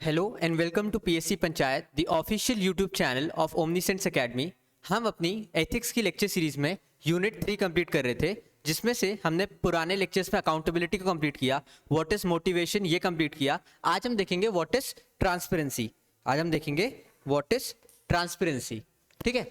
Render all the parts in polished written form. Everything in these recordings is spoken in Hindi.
Hello and welcome to PSC Panchayat, the official YouTube channel of Omnisense academy. हम अपनी एथिक्स की लेक्चर सीरीज में यूनिट 3 कंप्लीट कर रहे थे, जिसमें से हमने पुराने लेक्चर्स में अकाउंटेबिलिटी को कंप्लीट किया, व्हाट इज मोटिवेशन ये कंप्लीट किया। आज हम देखेंगे व्हाट इज ट्रांसपेरेंसी। ठीक है।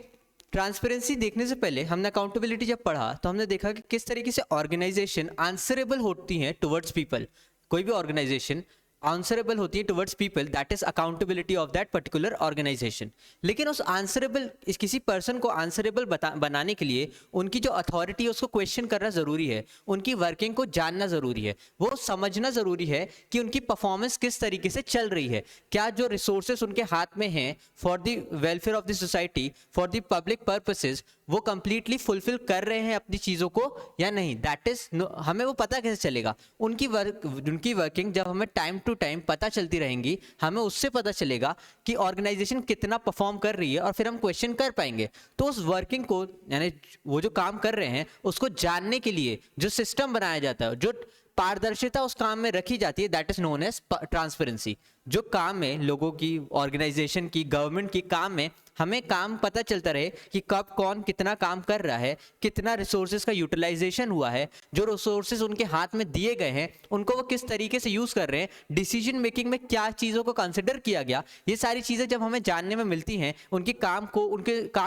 ट्रांसपेरेंसी देखने से पहले हमने अकाउंटेबिलिटी जब पढ़ा तो हमने देखा कि किस तरीके से ऑर्गेनाइजेशन आंसरेबल होती हैं टुवर्ड्स पीपल। कोई भी ऑर्गेनाइजेशन आंसरेबल होती है towards people, that is accountability of that particular organisation. लेकिन उस आंसरेबल किसी पर्सन को आंसरेबल बनाने के लिए उनकी जो अथॉरिटी है उसको क्वेश्चन करना जरूरी है, उनकी वर्किंग को जानना जरूरी है, वो समझना जरूरी है कि उनकी परफॉर्मेंस किस तरीके से चल रही है, क्या जो रिसोर्सेस उनके हाथ में हैं for the welfare of the society, for the public purposes, वो कंप्लीटली फुलफिल कर रहे हैं अपनी चीजों को या नहीं। दैट इज हमें वो पता कैसे चलेगा? उनकी वर्किंग जब हमें टाइम टू टाइम पता चलती रहेंगी, हमें उससे पता चलेगा कि ऑर्गेनाइजेशन कितना परफॉर्म कर रही है और फिर हम क्वेश्चन कर पाएंगे। तो उस वर्किंग को, यानी वो जो काम कर रहे हैं उसको जानने के लिए जो सिस्टम बनाया जाता है, जो पारदर्शिता उस काम में रखी जाती है, that is known as transparency. जो काम में लोगों की, ऑर्गेनाइजेशन की, गवर्नमेंट की काम में हमें काम पता चलता रहे कि कब कौन कितना काम कर रहा है, कितना रिसोर्सेज का यूटिलाइजेशन हुआ है, जो रिसोर्सेज उनके हाथ में दिए गए हैं उनको वो किस तरीके से यूज कर रहे हैं, डिसीजन मेकिंग में क्या चीज़ों को कंसिडर किया गया। ये सारी चीज़ें जब हमें जानने में मिलती हैं, उनके काम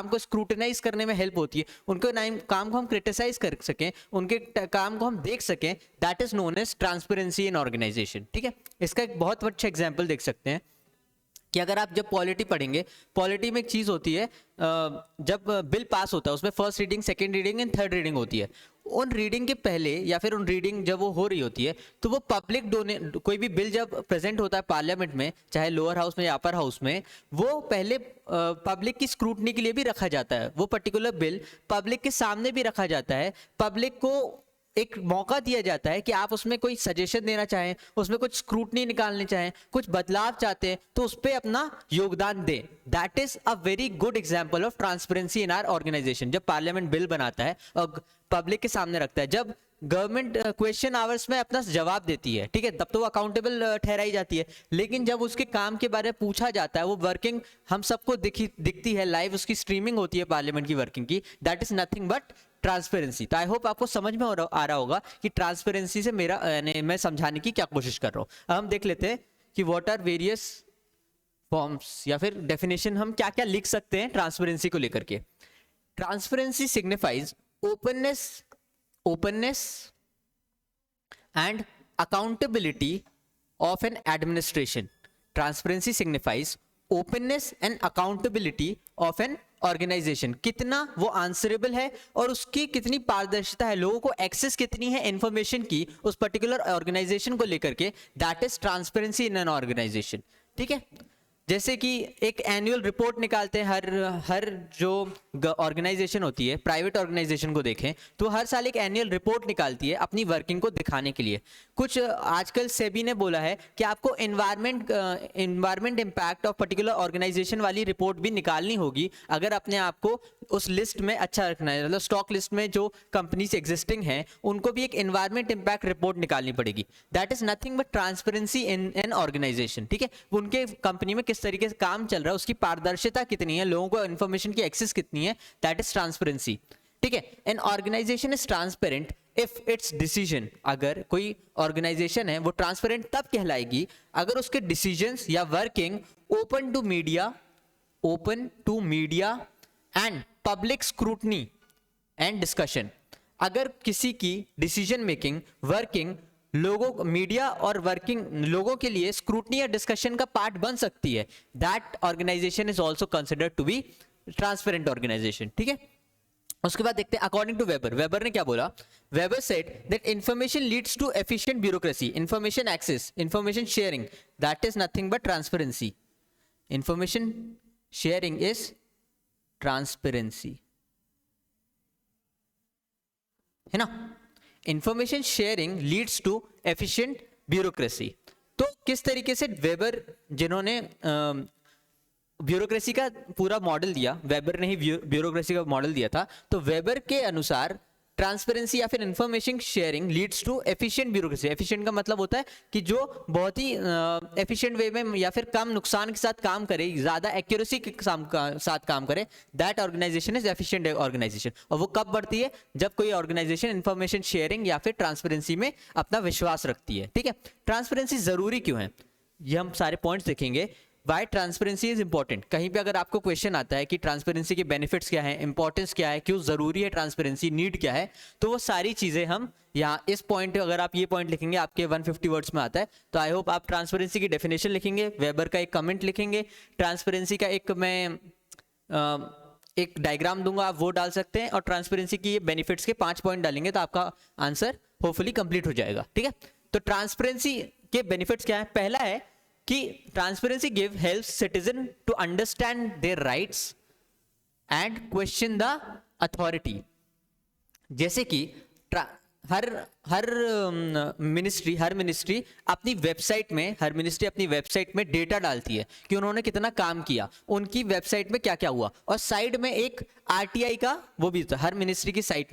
को स्क्रूटनाइज करने में हेल्प होती है, उनके काम को हम क्रिटिसाइज कर सकें, उनके काम को हम देख सकें, that is known as transparency in organisation. ठीक है। इसका एक बहुत अच्छा एग्जाम्पल देख सकते हैं कि अगर आप जब पॉलिटी पढ़ेंगे, पॉलिटी में एक चीज़ होती है, जब बिल पास होता है उसमें first reading, second reading and third reading होती है। उन रीडिंग के पहले या फिर उन रीडिंग जब वो हो रही होती है तो वो पब्लिक कोई भी बिल जब प्रेजेंट होता है पार्लियामेंट में, चाहे लोअर हाउस में या अपर हाउस में, वो पहले पब्लिक की स्क्रूटनी के लिए भी रखा जाता है। वो पर्टिकुलर बिल पब्लिक के सामने भी रखा जाता है, पब्लिक को एक मौका दिया जाता है कि आप उसमें कोई सजेशन देना चाहें, उसमें कुछ स्क्रूटनी निकालने चाहें, कुछ बदलाव चाहते हैं तो उस पर अपना योगदान दें। That is a very good example of transparency in our organisation. जब पार्लियामेंट बिल बनाता है और पब्लिक के सामने रखता है, जब गवर्नमेंट क्वेश्चन आवर्स में अपना जवाब देती है, ठीक है, तब तो वो अकाउंटेबल ठहराई जाती है। लेकिन जब उसके काम के बारे में पूछा जाता है, वो वर्किंग हम सबको दिखती है, लाइव उसकी स्ट्रीमिंग होती है पार्लियामेंट की वर्किंग की, that is nothing but transparency. तो आई होप आपको समझ में आ रहा होगा कि ट्रांसपेरेंसी से मेरा मैं समझाने की क्या कोशिश कर रहा हूं। अब हम देख लेते हैं कि व्हाट आर वेरियस फॉर्म्स या फिर डेफिनेशन हम क्या क्या लिख सकते हैं ट्रांसपेरेंसी को लेकर के। Transparency signifies openness and accountability of an administration. Transparency signifies openness and accountability of an organisation. कितना वो आंसरेबल है और उसकी कितनी पारदर्शिता है, लोगों को एक्सेस कितनी है इंफॉर्मेशन की उस पर्टिकुलर ऑर्गेनाइजेशन को लेकर के, that is transparency in an organisation. ठीक है। जैसे कि एक एनुअल रिपोर्ट निकालते हैं हर जो ऑर्गेनाइजेशन होती है, प्राइवेट ऑर्गेनाइजेशन को देखें तो हर साल एक एनुअल रिपोर्ट निकालती है अपनी वर्किंग को दिखाने के लिए। कुछ आजकल सेबी ने बोला है कि आपको environment impact of particular organisation वाली रिपोर्ट भी निकालनी होगी अगर अपने आप को उस लिस्ट में अच्छा रखना है। मतलब स्टॉक लिस्ट में जो कंपनीज एग्जिस्टिंग हैं उनको भी एक एनवायरमेंट इम्पैक्ट रिपोर्ट निकालनी पड़ेगी। That is nothing but transparency in an organisation. ठीक है। उनके कंपनी में किस तरीके से काम चल रहा है, उसकी पारदर्शिता कितनी है, लोगों को इंफॉर्मेशन की एक्सेस कितनी है, दैट इज ट्रांसपेरेंसी। ठीक है। An organisation is transparent if its decision, अगर कोई ऑर्गेनाइजेशन है वो ट्रांसपेरेंट तब कहलाएगी अगर उसके डिसीजंस या working open to media and public scrutiny and discussion. अगर किसी की डिसीजन मेकिंग, वर्किंग मीडिया और वर्किंग लोगों के लिए स्क्रूटनी या डिस्कशन का पार्ट बन सकती है, that organisation is also considered to be transparent organisation. ठीक है। उसके बाद देखते हैं अकॉर्डिंग टू वेबर ने क्या बोला। Weber said that information leads to efficient bureaucracy, information access, information sharing, that is nothing but transparency. Information sharing is transparency, है ना। Information sharing leads to efficient bureaucracy. तो किस तरीके से वेबर, जिन्होंने ब्यूरोक्रेसी का पूरा मॉडल दिया, वेबर ने ही ब्यूरोक्रेसी का मॉडल दिया था, तो वेबर के अनुसार ट्रांसपेरेंसी या फिर information sharing leads to efficient bureaucracy. Efficient का मतलब होता है कि जो बहुत ही एफिशिएंट वे में या फिर कम नुकसान के साथ काम करे, ज़्यादा एक्यूरेसी के साथ काम करे, that organisation is efficient organisation. और वो कब बढ़ती है? जब कोई ऑर्गेनाइजेशन इंफॉर्मेशन शेयरिंग या फिर ट्रांसपेरेंसी में अपना विश्वास रखती है। ठीक है, ट्रांसपेरेंसी ज़रूरी क्यों है, ये हम सारे पॉइंट्स देखेंगे। Why transparency is important. कहीं पे अगर आपको क्वेश्चन आता है कि ट्रांसपेरेंसी के बेनिफिट्स क्या है, इंपॉर्टेंस क्या है, क्यों जरूरी है ट्रांसपेरेंसी, नीड क्या है, तो वो सारी चीजें हम यहाँ इस पॉइंट, अगर आप ये पॉइंट लिखेंगे आपके 150 वर्ड्स में आता है, तो आई होप आप ट्रांसपेरेंसी की डेफिनेशन लिखेंगे, वेबर का एक कमेंट लिखेंगे, ट्रांसपेरेंसी का एक मैं एक डायग्राम दूंगा, आप वो डाल सकते हैं, और ट्रांसपेरेंसी की ये बेनिफिट्स के 5 पॉइंट डालेंगे तो आपका आंसर होपफुली कंप्लीट हो जाएगा। ठीक है, तो ट्रांसपेरेंसी के बेनिफिट्स क्या है? पहला है कि transparency give helps citizen to understand their rights and question the authority. जैसे कि हर मिनिस्ट्री अपनी वेबसाइट में डेटा डालती है कि उन्होंने कितना काम किया, उनकी वेबसाइट में क्या क्या हुआ, और साइड में एक आरटीआई का वो भी होता है। हर मिनिस्ट्री की साइट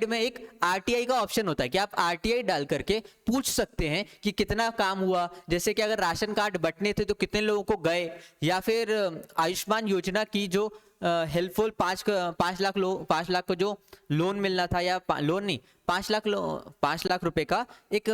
में एक आरटीआई का ऑप्शन होता है कि आप आरटीआई डाल करके पूछ सकते हैं कि कितना काम हुआ। जैसे कि अगर राशन कार्ड बंटने थे तो कितने लोगों को गए, या फिर आयुष्मान योजना की जो हेल्पफुल 5 लाख को जो लोन मिलना था, या लोन नहीं, 5 लाख रुपए का एक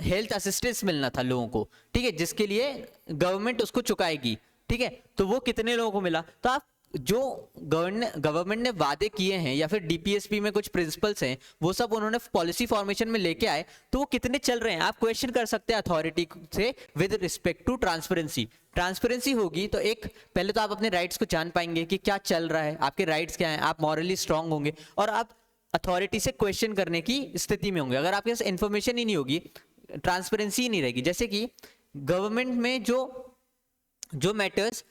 हेल्थ असिस्टेंस मिलना था लोगों को। ठीक है, जिसके लिए गवर्नमेंट उसको चुकाएगी। ठीक है, तो वो कितने लोगों को मिला। तो आप जो गवर्नमेंट ने वादे किए हैं या फिर डीपीएसपी में कुछ प्रिंसिपल्स हैं, वो सब उन्होंने पॉलिसी फॉर्मेशन में लेके आए, तो वो कितने चल रहे हैं आप क्वेश्चन कर सकते हैं अथॉरिटी से with respect to transparency. Transparency होगी तो एक पहले तो आप अपने राइट्स को जान पाएंगे कि क्या चल रहा है, आपके राइट्स क्या हैं, आप मॉरली स्ट्रांग होंगे और आप अथॉरिटी से क्वेश्चन करने की स्थिति में होंगे। अगर आपके पास इंफॉर्मेशन ही नहीं होगी, ट्रांसपेरेंसी ही नहीं रहेगी। जैसे कि गवर्नमेंट में जो मैटर्स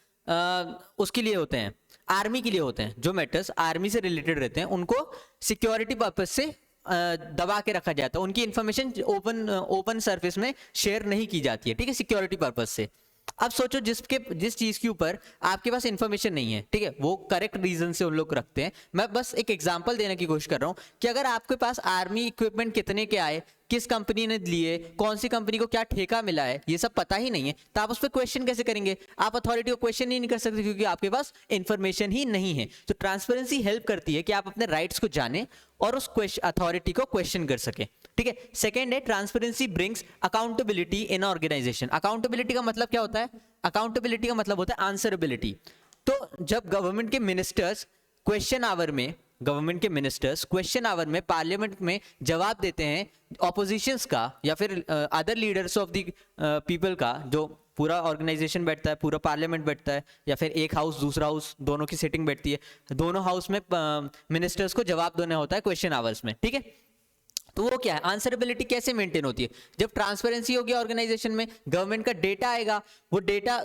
उसके लिए होते हैं, आर्मी के लिए होते हैं, जो मैटर्स आर्मी से रिलेटेड रहते हैं, उनको सिक्योरिटी पर्पज से दबा के रखा जाता है। उनकी इंफॉर्मेशन ओपन सरफेस में शेयर नहीं की जाती है। ठीक है, सिक्योरिटी पर्पज से। अब सोचो जिस चीज के ऊपर आपके पास इंफॉर्मेशन नहीं है, ठीक है, वो करेक्ट रीजन से उन लोग रखते हैं। मैं बस एक एग्जांपल देने की कोशिश कर रहा हूं कि अगर आपके पास आर्मी इक्विपमेंट कितने के आए, किस कंपनी ने लिए, कौन सी कंपनी को क्या ठेका मिला है, ये सब पता ही नहीं है, तो आप उस पर क्वेश्चन कैसे करेंगे? आप अथॉरिटी को क्वेश्चन ही नहीं कर सकते क्योंकि आपके पास इंफॉर्मेशन ही नहीं है। तो ट्रांसपेरेंसी हेल्प करती है कि आप अपने राइट्स को जाने और उस अथॉरिटी को क्वेश्चन कर सके। ठीक है, सेकेंड है transparency brings accountability in organisation. Accountability का मतलब क्या होता है? अकाउंटेबिलिटी का मतलब होता है आंसरेबिलिटी। तो जब गवर्नमेंट के मिनिस्टर्स क्वेश्चन आवर में पार्लियामेंट में जवाब देते हैं ऑपोजिशंस का या फिर other leaders of the people का, जो पूरा ऑर्गेनाइजेशन बैठता है, पूरा पार्लियामेंट बैठता है, या फिर एक हाउस दूसरा हाउस दोनों की सिटिंग बैठती है, दोनों हाउस में मिनिस्टर्स को जवाब देना होता है क्वेश्चन आवर्स में। ठीक है, तो वो क्या है? आंसरेबिलिटी कैसे मेंटेन होती है? जब ट्रांसपेरेंसी होगी ऑर्गेनाइजेशन में, गवर्नमेंट का डेटा आएगा, वो डेटा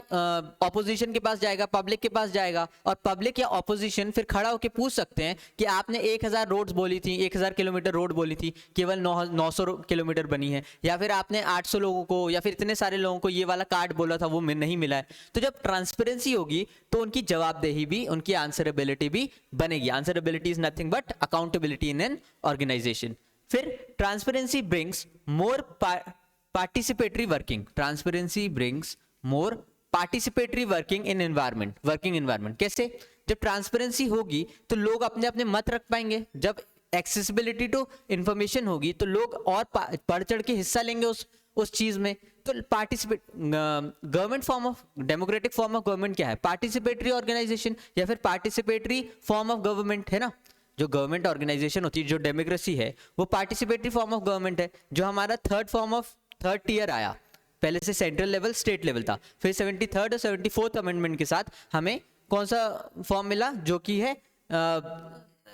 ऑपोजिशन के पास जाएगा, पब्लिक के पास जाएगा, और पब्लिक या ऑपोजिशन फिर खड़ा होकर पूछ सकते हैं कि आपने 1000 रोड्स बोली थी, 1000 किलोमीटर रोड बोली थी, केवल 900 किलोमीटर बनी है, या फिर आपने 800 लोगों को या फिर इतने सारे लोगों को ये वाला कार्ड बोला था, वो नहीं मिला है। तो जब ट्रांसपेरेंसी होगी तो उनकी जवाबदेही भी, उनकी आंसरेबिलिटी भी बनेगी। Answerability is nothing but accountability in an organisation. फिर transparency brings more participatory working. Transparency brings more participatory working environment. कैसे? जब ट्रांसपेरेंसी होगी तो लोग अपने अपने मत रख पाएंगे। जब एक्सेसिबिलिटी टू इंफॉर्मेशन होगी तो लोग और बढ़ चढ़ के हिस्सा लेंगे उस चीज में। तो participate government form of democratic form of government क्या है? पार्टिसिपेटरी ऑर्गेनाइजेशन या फिर पार्टिसिपेटरी फॉर्म ऑफ गवर्नमेंट है ना। जो गवर्नमेंट ऑर्गेनाइजेशन होती है, जो डेमोक्रेसी है, वो पार्टिसिपेटरी फॉर्म ऑफ गवर्नमेंट है। जो हमारा थर्ड टियर आया, पहले से सेंट्रल लेवल, स्टेट लेवल था, फिर 73rd और 74th अमेंडमेंट के साथ हमें कौन सा फॉर्म मिला? जो कि है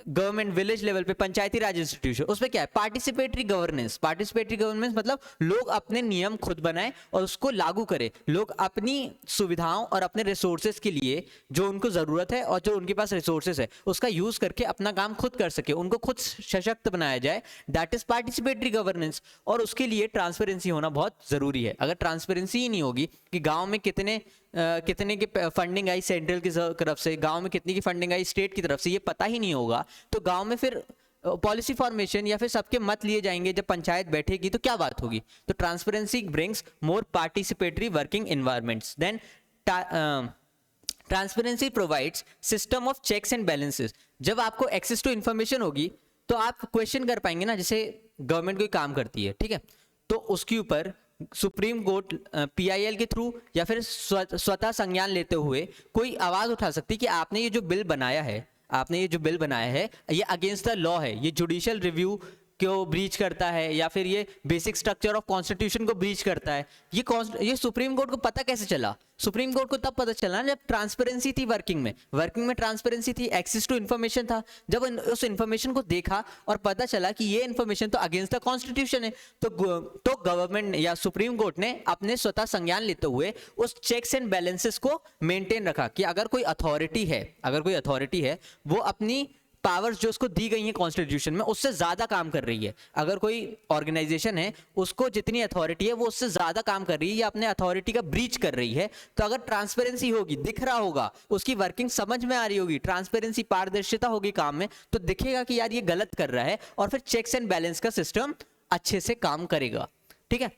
गवर्नमेंट विलेज लेवल पे पंचायती राज इंस्टीट्यूशन। उसमें क्या है? Participatory governance. पार्टिसिपेटरी गवर्नेंस मतलब लोग अपने नियम खुद बनाएं और उसको लागू करें। लोग अपनी सुविधाओं और अपने रिसोर्सेज के लिए जो उनको जरूरत है और जो उनके पास रिसोर्सेज है उसका यूज करके अपना काम खुद कर सके, उनको खुद सशक्त बनाया जाए। That is participatory governance. और उसके लिए ट्रांसपेरेंसी होना बहुत जरूरी है। अगर ट्रांसपेरेंसी ही नहीं होगी कि गाँव में कितने की फंडिंग आई सेंट्रल की तरफ से, गांव में कितनी की फंडिंग आई स्टेट की तरफ से, ये पता ही नहीं होगा, तो गांव में फिर पॉलिसी फॉर्मेशन या फिर सबके मत लिए जाएंगे, जब पंचायत बैठेगी तो क्या बात होगी। तो transparency brings more participatory working environments. Then transparency provides system of checks and balances. जब आपको एक्सेस टू इन्फॉर्मेशन होगी तो आप क्वेश्चन कर पाएंगे ना, जैसे गवर्नमेंट कोई काम करती है, ठीक है, तो उसके ऊपर सुप्रीम कोर्ट पीआईएल के थ्रू या फिर स्वतः संज्ञान लेते हुए कोई आवाज उठा सकती कि आपने ये जो बिल बनाया है, आपने ये जो बिल बनाया है ये अगेंस्ट द लॉ है, ये जुडिशियल रिव्यू को ब्रीच करता है या फिर ये बेसिक स्ट्रक्चर ऑफ कॉन्स्टिट्यूशन को ब्रीच करता है। ये सुप्रीम कोर्ट को पता कैसे चला? सुप्रीम कोर्ट को तब पता चला जब ट्रांसपेरेंसी थी वर्किंग में ट्रांसपेरेंसी थी, एक्सेस टू इन्फॉर्मेशन था। जब उस इन्फॉर्मेशन को देखा और पता चला कि ये इन्फॉर्मेशन तो अगेंस्ट द कॉन्स्टिट्यूशन है, तो गवर्नमेंट या सुप्रीम कोर्ट ने अपने स्वतः संज्ञान लेते हुए उस चेक्स एंड बैलेंसेस को मेंटेन रखा कि अगर कोई अथॉरिटी है वो अपनी पावर्स जो उसको दी गई हैं कॉन्स्टिट्यूशन में उससे ज्यादा काम कर रही है, अगर कोई ऑर्गेनाइजेशन है उसको जितनी अथॉरिटी है वो उससे ज्यादा काम कर रही है या अपने अथॉरिटी का ब्रीच कर रही है, तो अगर ट्रांसपेरेंसी होगी, दिख रहा होगा, उसकी वर्किंग समझ में आ रही होगी, ट्रांसपेरेंसी पारदर्शिता होगी काम में, तो दिखेगा कि यार ये गलत कर रहा है और फिर चेक्स एंड बैलेंस का सिस्टम अच्छे से काम करेगा, ठीक है,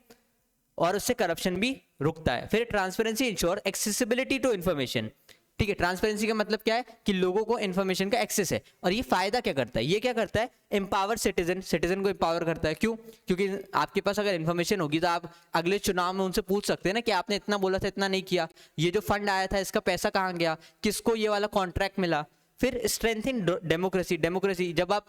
और उससे करप्शन भी रुकता है। फिर transparency ensure accessibility to information, ठीक है। ट्रांसपेरेंसी का मतलब क्या है कि लोगों को इन्फॉर्मेशन का एक्सेस है, और ये फायदा क्या करता है, ये क्या करता है, एम्पावर सिटीजन को एम्पावर करता है। क्यों? क्योंकि आपके पास अगर इन्फॉर्मेशन होगी तो आप अगले चुनाव में उनसे पूछ सकते हैं ना कि आपने इतना बोला था, इतना नहीं किया, ये जो फंड आया था इसका पैसा कहाँ गया, किसको ये वाला कॉन्ट्रैक्ट मिला। फिर स्ट्रेंथिंग डेमोक्रेसी, जब आप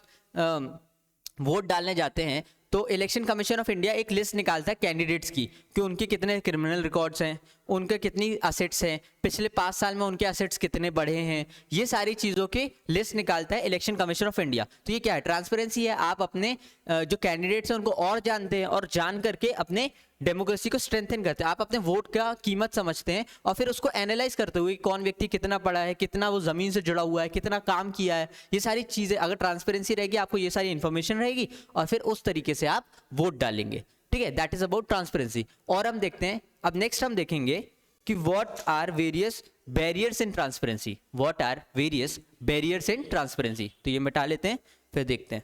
वोट डालने जाते हैं तो इलेक्शन कमीशन ऑफ इंडिया एक लिस्ट निकालता है कैंडिडेट्स की कि उनके कितने क्रिमिनल रिकॉर्ड्स हैं, उनके कितनी असेट्स हैं, पिछले 5 साल में उनके असेट्स कितने बढ़े हैं, ये सारी चीज़ों की लिस्ट निकालता है इलेक्शन कमीशन ऑफ इंडिया। तो ये क्या है? ट्रांसपेरेंसी है। आप अपने जो कैंडिडेट्स हैं उनको और जानते हैं और जान करके अपने डेमोक्रेसी को स्ट्रेंथन करते हैं। आप अपने वोट का कीमत समझते हैं और फिर उसको एनालाइज करते हुए कौन व्यक्ति कितना पढ़ा है, कितना वो जमीन से जुड़ा हुआ है, कितना काम किया है, ये सारी चीज़ें अगर ट्रांसपेरेंसी रहेगी आपको ये सारी इंफॉर्मेशन रहेगी और फिर उस तरीके से आप वोट डालेंगे, ठीक है। That is about transparency. और हम देखते हैं अब नेक्स्ट हम देखेंगे कि what are various barriers in transparency, what are various barriers in transparency. तो ये मिटा लेते हैं फिर देखते हैं।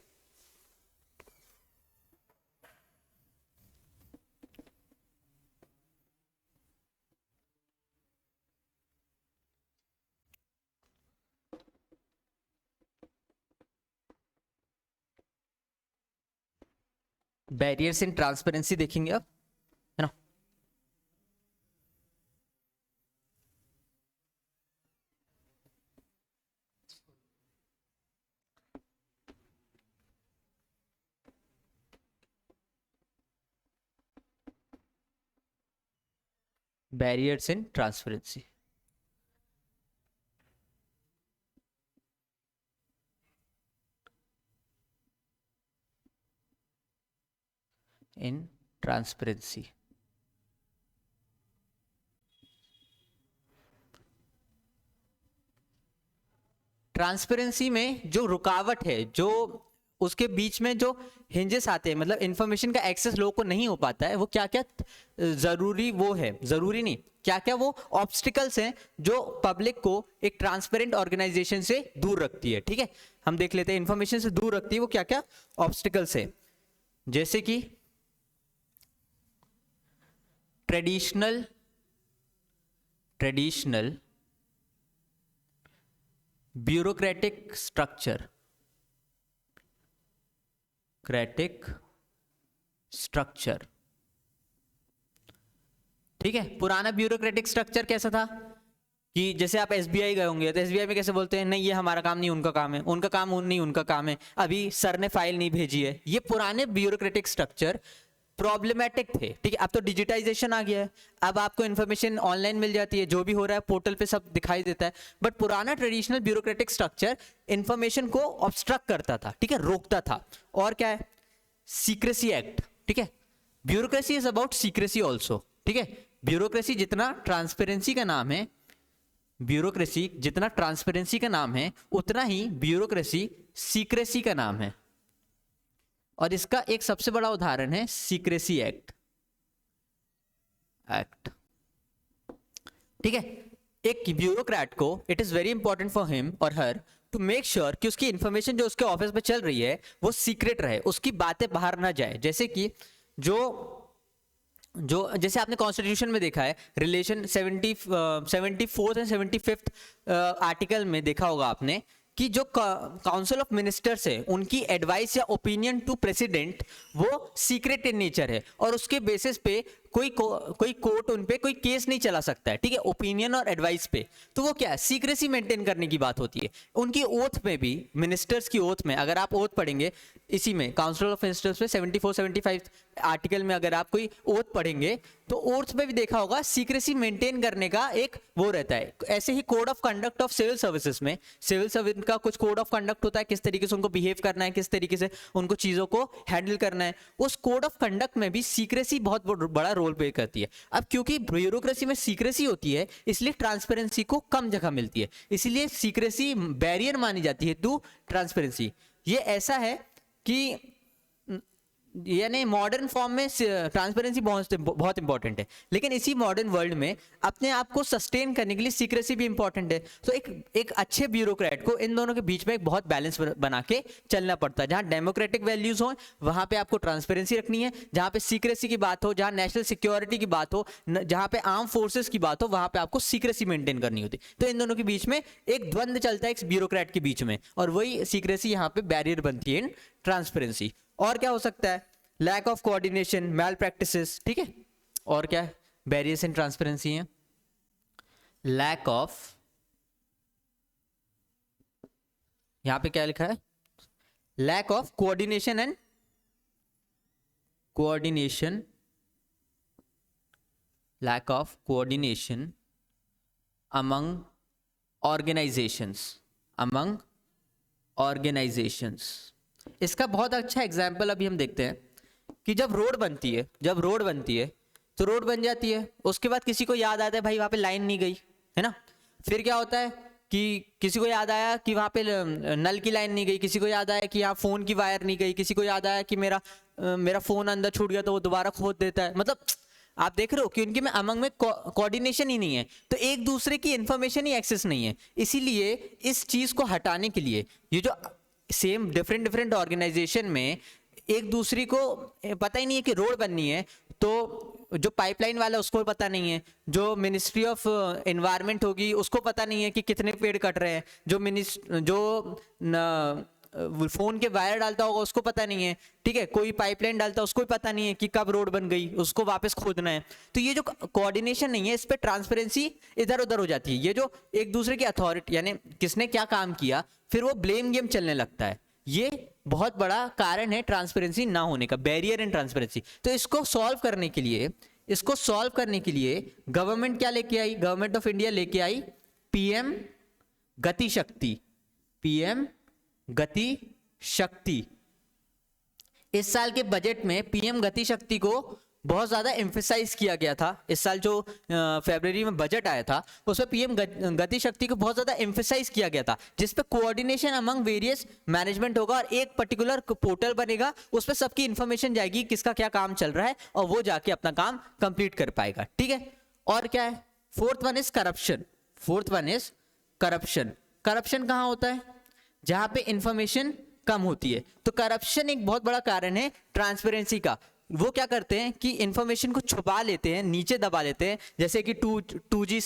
बैरियर्स इन ट्रांसपेरेंसी देखेंगे अब, है ना। Barriers in transparency, in transparency. Transparency में जो रुकावट है, जो उसके बीच में जो हिंजेस आते हैं, मतलब इंफॉर्मेशन का एक्सेस लोगों को नहीं हो पाता है, वो क्या क्या जरूरी वो है, जरूरी नहीं, क्या क्या वो ऑब्स्टिकल्स हैं जो पब्लिक को एक ट्रांसपेरेंट ऑर्गेनाइजेशन से दूर रखती है, ठीक है। हम देख लेते हैं इंफॉर्मेशन से दूर रखती है वो क्या क्या ऑब्स्टिकल्स है। जैसे कि ट्रेडिशनल ब्यूरोक्रेटिक स्ट्रक्चर, ठीक है। पुराना ब्यूरोक्रेटिक स्ट्रक्चर कैसा था कि जैसे आप एसबीआई गए होंगे तो एसबीआई में कैसे बोलते हैं, नहीं ये हमारा काम नहीं उनका काम है, उनका काम नहीं उनका काम है, अभी सर ने फाइल नहीं भेजी है। ये पुराने ब्यूरोक्रेटिक स्ट्रक्चर प्रॉब्लमेटिक थे, ठीक है। अब तो डिजिटाइजेशन आ गया है, अब आपको इन्फॉर्मेशन ऑनलाइन मिल जाती है, जो भी हो रहा है पोर्टल पे सब दिखाई देता है। बट पुराना ट्रेडिशनल ब्यूरोक्रेटिक स्ट्रक्चर इन्फॉर्मेशन को ऑब्स्ट्रक्ट करता था, ठीक है, रोकता था। और क्या है? सीक्रेसी एक्ट, ठीक है। Bureaucracy is about secrecy also, ठीक है। ब्यूरोक्रेसी जितना ट्रांसपेरेंसी का नाम है, ब्यूरोक्रेसी जितना ट्रांसपेरेंसी का नाम है, उतना ही ब्यूरोक्रेसी सीक्रेसी का नाम है। और इसका एक सबसे बड़ा उदाहरण है सीक्रेसी एक्ट, ठीक है। एक ब्यूरोक्रेट को it is very important for him और हर टू मेक श्योर कि उसकी इंफॉर्मेशन जो उसके ऑफिस में चल रही है वो सीक्रेट रहे, उसकी बातें बाहर ना जाए। जैसे कि जो जो जैसे आपने कॉन्स्टिट्यूशन में देखा है, relation 74th and 75th article में देखा होगा आपने कि जो काउंसिल ऑफ मिनिस्टर्स है उनकी एडवाइस या ओपिनियन टू प्रेसिडेंट वो सीक्रेट इन नेचर है, और उसके बेसिस पे कोई कोर्ट उन पे कोई केस नहीं चला सकता है, ठीक है, ओपिनियन और एडवाइस पे। तो वो क्या है, सीक्रेसी मेंटेन करने की बात होती है। उनकी ओथ में भी, मिनिस्टर्स की ओथ में, अगर आप ओथ पढ़ेंगे इसी में काउंसिल ऑफ मिनिस्टर्स में 74-75 आर्टिकल में अगर आप कोई ओथ पढ़ेंगे तो ओथ में भी देखा होगा सीक्रेसी मेंटेन करने का एक वो रहता है। ऐसे ही code of conduct of civil services में, सिविल सर्विस का कुछ कोड ऑफ कंडक्ट होता है, किस तरीके से उनको बिहेव करना है, किस तरीके से उनको चीजों को हैंडल करना है। उस कोड ऑफ कंडक्ट में भी सीक्रेसी बहुत बड़ा रोल प्ले करती है। अब क्योंकि ब्यूरोक्रेसी में सीक्रेसी होती है इसलिए ट्रांसपेरेंसी को कम जगह मिलती है, इसीलिए सीक्रेसी बैरियर मानी जाती है टू ट्रांसपेरेंसी। ये ऐसा है कि यानी मॉडर्न फॉर्म में ट्रांसपेरेंसी बहुत इंपॉर्टेंट है, लेकिन इसी मॉडर्न वर्ल्ड में अपने आप को सस्टेन करने के लिए सीक्रेसी भी इंपॉर्टेंट है। तो एक अच्छे ब्यूरोक्रेट को इन दोनों के बीच में एक बहुत बैलेंस बना के चलना पड़ता है। जहां डेमोक्रेटिक वैल्यूज हो वहां पे आपको ट्रांसपेरेंसी रखनी है, जहां पे सीक्रेसी की बात हो, जहां नेशनल सिक्योरिटी की बात हो, जहां पे आर्म फोर्सेस की बात हो, वहां पे आपको सीक्रेसी मेंटेन करनी होती है। तो इन दोनों के बीच में एक द्वंद्व चलता है एक ब्यूरोक्रेट के बीच में, और वही सीक्रेसी यहाँ पे बैरियर बनती है इन ट्रांसपेरेंसी। और क्या हो सकता है, lack of coordination, malpractices, ठीक है। और क्या बैरियर्स इन ट्रांसपेरेंसी है, लैक ऑफ, यहां पे क्या लिखा है, lack of coordination and coordination, lack of coordination among organisations. इसका बहुत अच्छा एग्जाम्पल अभी हम देखते हैं कि जब रोड बनती है तो रोड बन जाती है, उसके बाद किसी को याद आता है भाई वहां पे लाइन नहीं गई है ना। फिर क्या होता है कि किसी को याद आया कि वहां पे नल की लाइन नहीं गई, किसी को याद आया कि यहाँ फोन की वायर नहीं गई, किसी को याद आया कि मेरा फोन अंदर छूट गया तो वो दोबारा खोद देता है। मतलब आप देख रहे हो कि उनके में अमंग में कोऑर्डिनेशन ही नहीं है, तो एक दूसरे की इंफॉर्मेशन ही एक्सेस नहीं है। इसीलिए इस चीज को हटाने के लिए ये जो सेम डिफरेंट ऑर्गेनाइजेशन में एक दूसरे को पता ही नहीं है कि रोड बननी है, तो जो पाइपलाइन वाला उसको पता नहीं है, जो मिनिस्ट्री ऑफ एनवायरनमेंट होगी उसको पता नहीं है कि कितने पेड़ कट रहे हैं, जो फोन के वायर डालता होगा उसको पता नहीं है, ठीक है, कोई पाइपलाइन डालता है उसको भी पता नहीं है कि कब रोड बन गई, उसको वापस खोदना है। तो ये जो कोऑर्डिनेशन नहीं है, इस पे ट्रांसपेरेंसी इधर उधर हो जाती है। ये जो एक दूसरे की अथॉरिटी यानी किसने क्या काम किया, फिर वो ब्लेम गेम चलने लगता है। ये बहुत बड़ा कारण है ट्रांसपेरेंसी ना होने का, बैरियर इन ट्रांसपेरेंसी। तो इसको सॉल्व करने के लिए गवर्नमेंट क्या लेके आई, गवर्नमेंट ऑफ इंडिया लेके आई पीएम गति शक्ति। इस साल के बजट में पीएम गति शक्ति को बहुत ज्यादा एम्फेसाइज किया गया था। इस साल जो फरवरी में बजट आया था उसमें पीएम गति शक्ति को बहुत ज्यादा एम्फेसाइज किया गया था, जिस पे कोऑर्डिनेशन अमंग वेरियस मैनेजमेंट होगा और एक पर्टिकुलर पोर्टल बनेगा, उस पर सबकी इंफॉर्मेशन जाएगी किसका क्या काम चल रहा है, और वो जाके अपना काम कंप्लीट कर पाएगा, ठीक है। और क्या है, fourth one is corruption. Corruption कहाँ होता है, जहां पे इंफॉर्मेशन कम होती है। तो करप्शन एक बहुत बड़ा कारण है ट्रांसपेरेंसी का। वो क्या करते हैं कि इंफॉर्मेशन को छुपा लेते हैं, नीचे दबा लेते हैं, जैसे कि 2G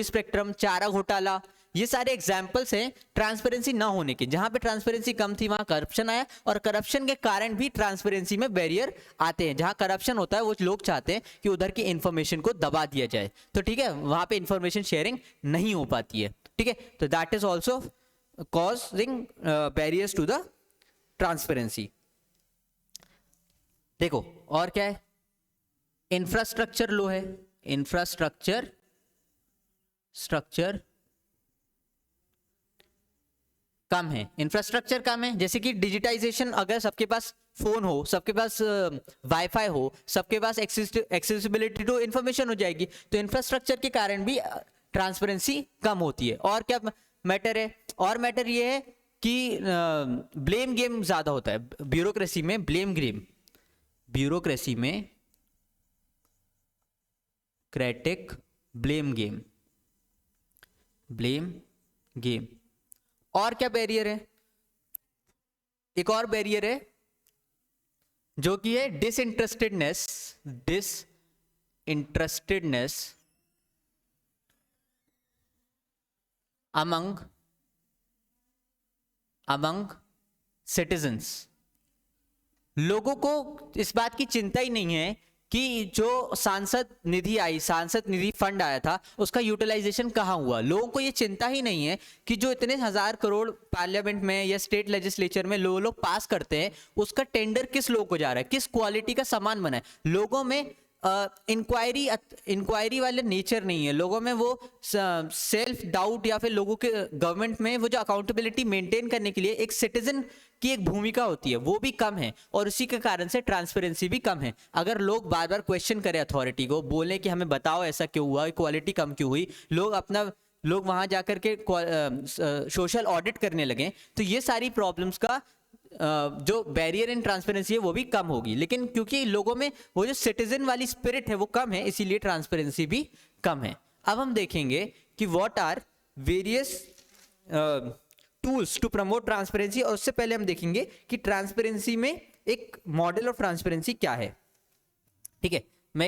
स्पेक्ट्रम, चारा घोटाला, ये सारे एग्जाम्पल्स हैं ट्रांसपेरेंसी ना होने के। जहां पे ट्रांसपेरेंसी कम थी वहां करप्शन आया, और करप्शन के कारण भी ट्रांसपेरेंसी में बैरियर आते हैं। जहां करप्शन होता है वो लोग चाहते हैं कि उधर की इंफॉर्मेशन को दबा दिया जाए, तो ठीक है, वहां पे इंफॉर्मेशन शेयरिंग नहीं हो पाती है, ठीक है। तो that is also causing barriers to the transparency. देखो और क्या है, इंफ्रास्ट्रक्चर लो है, इंफ्रास्ट्रक्चर कम है, इंफ्रास्ट्रक्चर कम है। जैसे कि डिजिटाइजेशन, अगर सबके पास फोन हो, सबके पास वाईफाई हो, सबके पास एक्सेसिबिलिटी टू इंफॉर्मेशन हो जाएगी, तो इंफ्रास्ट्रक्चर के कारण भी ट्रांसपेरेंसी कम होती है। और क्या मैटर है, और मैटर ये है कि ब्लेम गेम ज्यादा होता है ब्यूरोक्रेसी में, ब्यूरोक्रेसी में क्रेटिक ब्लेम गेम। और क्या बैरियर है, एक और बैरियर है जो कि है डिसइंटरेस्टेडनेस, डिसइंटरेस्टेडनेस अमंग सिटीजन्स। लोगों को इस बात की चिंता ही नहीं है कि जो सांसद निधि फंड आया था उसका यूटिलाइजेशन कहाँ हुआ। लोगों को ये चिंता ही नहीं है कि जो इतने 1000 करोड़ पार्लियामेंट में या स्टेट लेजिस्लेचर में लोग पास करते हैं उसका टेंडर किस लोग को जा रहा है, किस क्वालिटी का सामान बना है। लोगों में इंक्वायरी वाले नेचर नहीं है, लोगों में वो सेल्फ डाउट या फिर लोगों के गवर्नमेंट में वो जो अकाउंटेबिलिटी मेंटेन करने के लिए एक सिटीजन की एक भूमिका होती है वो भी कम है, और उसी के कारण से ट्रांसपेरेंसी भी कम है। अगर लोग बार बार क्वेश्चन करें अथॉरिटी को, बोले कि हमें बताओ ऐसा क्यों हुआ, क्वालिटी कम क्यों हुई, लोग वहां जाकर के सोशल ऑडिट करने लगे, तो ये सारी प्रॉब्लम्स का जो बैरियर इन ट्रांसपेरेंसी है वो भी कम होगी। लेकिन क्योंकि लोगों में वो जो सिटीजन वाली स्पिरिट है वो कम है, इसीलिए ट्रांसपेरेंसी भी कम है। अब हम देखेंगे कि what are various tools to promote transparency, और उससे पहले हम देखेंगे कि ट्रांसपेरेंसी में एक मॉडल ऑफ ट्रांसपेरेंसी क्या है। ठीक है, मैं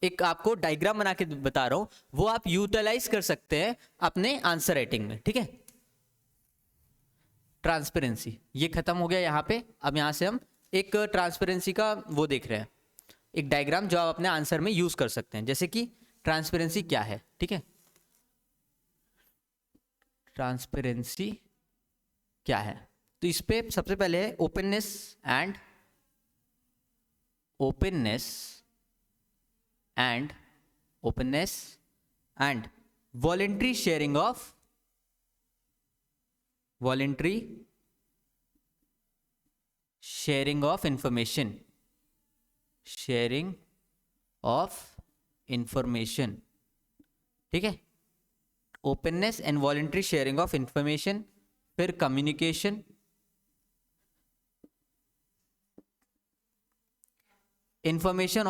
एक आपको डायग्राम बना के बता रहा हूं, वो आप यूटिलाइज कर सकते हैं अपने आंसर राइटिंग में। ठीक है, ट्रांसपेरेंसी ये खत्म हो गया यहाँ पे। अब यहाँ से हम एक ट्रांसपेरेंसी का वो देख रहे हैं, एक डायग्राम जो आप अपने आंसर में यूज कर सकते हैं, जैसे कि ट्रांसपेरेंसी क्या है। ठीक है, ट्रांसपेरेंसी क्या है, तो इस पे सबसे पहले है openness and voluntary sharing of information, ठीक है, openness and voluntary sharing of information, फिर कम्युनिकेशन, इंफॉर्मेशन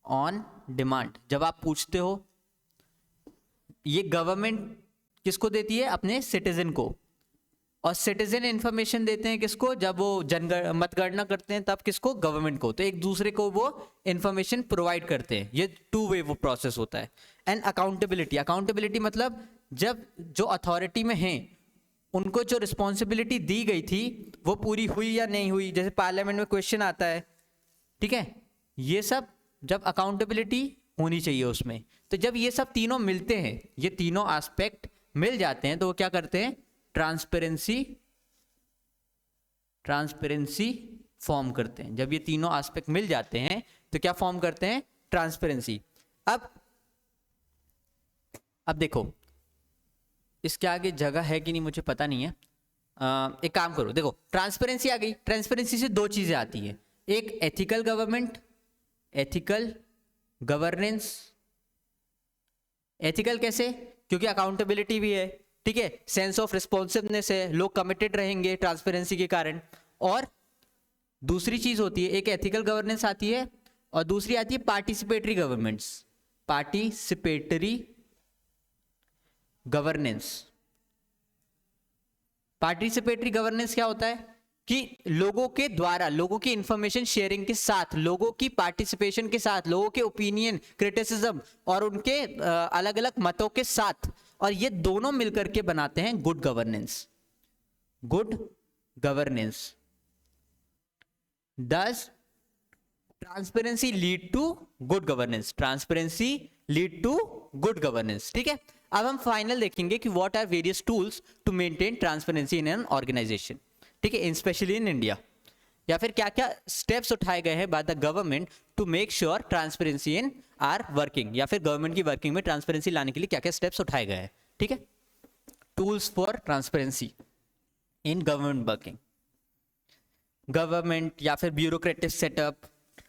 ऑन डिमांड। जब आप पूछते हो, ये गवर्नमेंट किसको देती है, अपने सिटीजन को, और सिटीजन इंफॉर्मेशन देते हैं किसको, जब वो मतगणना करते हैं तब किसको, गवर्नमेंट को। तो एक दूसरे को वो इंफॉर्मेशन प्रोवाइड करते हैं, ये टू वे वो प्रोसेस होता है। एंड अकाउंटेबिलिटी मतलब जब जो अथॉरिटी में हैं उनको जो रिस्पॉन्सिबिलिटी दी गई थी वो पूरी हुई या नहीं हुई, जैसे पार्लियामेंट में क्वेश्चन आता है। ठीक है, ये सब जब अकाउंटेबिलिटी होनी चाहिए उसमें, तो जब ये सब तीनों मिलते हैं, ये तीनों एस्पेक्ट मिल जाते हैं, तो वो क्या करते हैं, ट्रांसपेरेंसी फॉर्म करते हैं। जब ये तीनों एस्पेक्ट मिल जाते हैं तो क्या फॉर्म करते हैं, ट्रांसपेरेंसी। अब देखो, इसके आगे जगह है कि नहीं मुझे पता नहीं है। एक काम करो, देखो ट्रांसपेरेंसी आ गई, ट्रांसपेरेंसी से दो चीजें आती है, एक एथिकल गवर्नेंस। एथिकल कैसे, क्योंकि अकाउंटेबिलिटी भी है। ठीक है, सेंस ऑफ रिस्पॉन्सिवनेस है, लोग कमिटेड रहेंगे ट्रांसपेरेंसी के कारण। और दूसरी चीज होती है, एक एथिकल गवर्नेंस आती है और दूसरी आती है पार्टिसिपेटरी गवर्नेंस क्या होता है कि लोगों के द्वारा, लोगों की इंफॉर्मेशन शेयरिंग के साथ, लोगों की पार्टिसिपेशन के साथ, लोगों के ओपिनियन, क्रिटिसिज्म और उनके अलग अलग मतों के साथ, और ये दोनों मिलकर के बनाते हैं good governance. Does transparency lead to good governance? ठीक है, अब हम फाइनल देखेंगे कि what are various tools to maintain transparency in an organisation. ठीक है, स्पेशली इन इंडिया, या फिर क्या क्या स्टेप्स उठाए गए हैं by the government to make sure transparency in our working, या फिर गवर्नमेंट की वर्किंग में ट्रांसपेरेंसी लाने के लिए क्या क्या स्टेप्स उठाए गए हैं। ठीक है, tools for transparency in government working, government या फिर ब्यूरोक्रेटिक सेटअप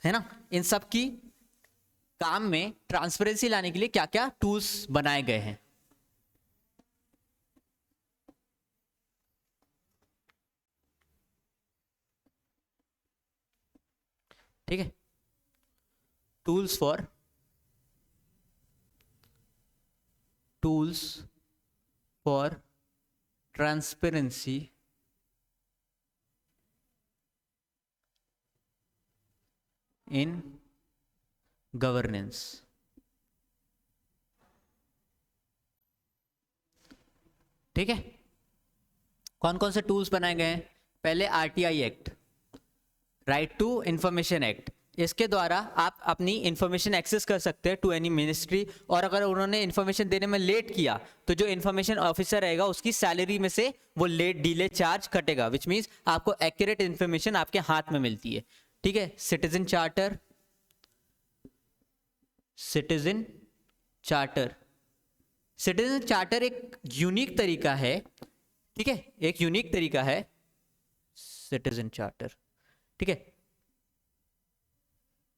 है ना, इन सब की काम में ट्रांसपेरेंसी लाने के लिए क्या क्या टूल्स बनाए गए हैं। ठीक है, tools for transparency in governance. ठीक है, कौन कौन से टूल्स बनाए गए हैं? पहले RTI act, right to information act, इसके द्वारा आप अपनी इंफॉर्मेशन एक्सेस कर सकते हैं टू एनी मिनिस्ट्री, और अगर उन्होंने इंफॉर्मेशन देने में लेट किया तो जो इंफॉर्मेशन ऑफिसर रहेगा उसकी सैलरी में से वो लेट डिले चार्ज कटेगा, विच मीन्स आपको एक्यूरेट इंफॉर्मेशन आपके हाथ में मिलती है। ठीक है, citizen charter, citizen charter, citizen charter एक यूनिक तरीका है। ठीक है, एक यूनिक तरीका है सिटीजन चार्टर। ठीक है,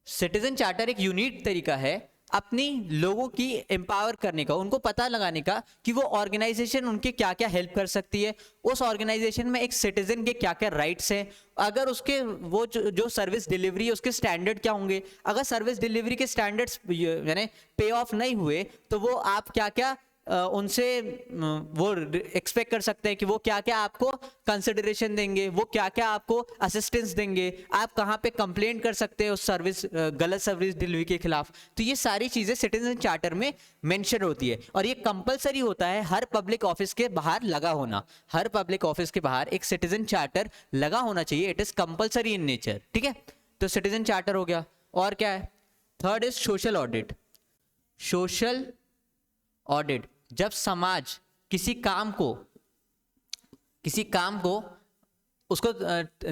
सिटीजन चार्टर एक यूनिक तरीका है अपनी लोगों की एम्पावर करने का, उनको पता लगाने का कि वो ऑर्गेनाइजेशन उनके क्या क्या हेल्प कर सकती है, उस ऑर्गेनाइजेशन में एक सिटीजन के क्या क्या राइट्स हैं, अगर उसके वो जो सर्विस डिलीवरी है उसके स्टैंडर्ड क्या होंगे, अगर सर्विस डिलीवरी के स्टैंडर्ड्स यानी पे ऑफ नहीं हुए तो वो आप क्या क्या उनसे वो एक्सपेक्ट कर सकते हैं कि वो क्या क्या आपको कंसिडरेशन देंगे, वो क्या क्या आपको असिस्टेंस देंगे, आप कहाँ पे कंप्लेंट कर सकते हैं उस सर्विस गलत सर्विस डिलीवरी के खिलाफ। तो ये सारी चीज़ें सिटीजन चार्टर में मेंशन होती है, और ये कंपलसरी होता है हर पब्लिक ऑफिस के बाहर लगा होना, हर पब्लिक ऑफिस के बाहर एक सिटीजन चार्टर लगा होना चाहिए, it is compulsory in nature. ठीक है, तो सिटीजन चार्टर हो गया। और क्या है? Third is social audit. Social audit, जब समाज किसी काम को उसको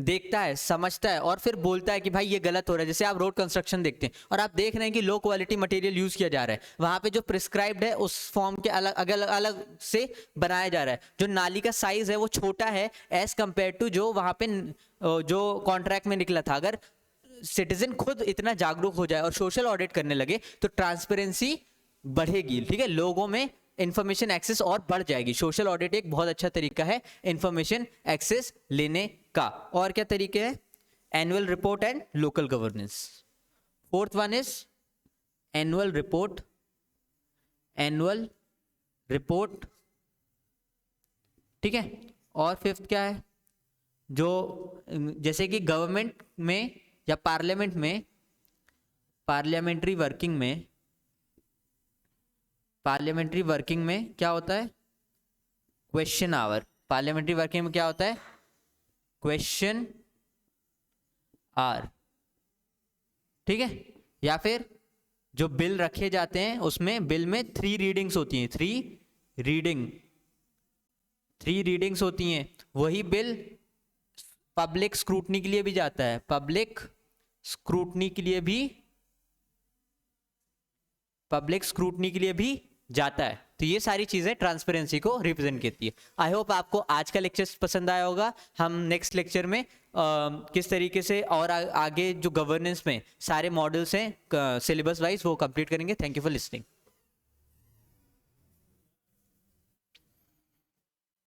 देखता है, समझता है और फिर बोलता है कि भाई ये गलत हो रहा है, जैसे आप रोड कंस्ट्रक्शन देखते हैं और आप देख रहे हैं कि लो क्वालिटी मटेरियल यूज किया जा रहा है, वहां पे जो प्रिस्क्राइब्ड है उस फॉर्म के अलग अलग से बनाया जा रहा है, जो नाली का साइज है वो छोटा है एज कंपेयर टू जो वहां पे जो कॉन्ट्रैक्ट में निकला था। अगर सिटीजन खुद इतना जागरूक हो जाए और सोशल ऑडिट करने लगे तो ट्रांसपेरेंसी बढ़ेगी। ठीक है, लोगों में इंफॉर्मेशन एक्सेस और बढ़ जाएगी। सोशल ऑडिट एक बहुत अच्छा तरीका है इंफॉर्मेशन एक्सेस लेने का। और क्या तरीके हैं? Annual report and local governance. Fourth one is annual report, annual report. ठीक है, और फिफ्थ क्या है? जो जैसे कि गवर्नमेंट में या पार्लियामेंट में, पार्लियामेंट्री वर्किंग में क्या होता है? Question our. पार्लियामेंट्री वर्किंग में क्या होता है? Question hour. ठीक है, या फिर जो बिल रखे जाते हैं उसमें बिल में 3 रीडिंग्स होती हैं, 3 रीडिंग्स होती हैं। वही बिल पब्लिक स्क्रूटनी के लिए भी जाता है, पब्लिक स्क्रूटनी के लिए भी जाता है। तो ये सारी चीजें ट्रांसपेरेंसी को रिप्रेजेंट करती है। आई होप आपको आज का लेक्चर पसंद आया होगा। हम नेक्स्ट लेक्चर में किस तरीके से और आगे जो गवर्नेंस में सारे मॉडल्स हैं सिलेबस वाइज वो कंप्लीट करेंगे। Thank you for listening.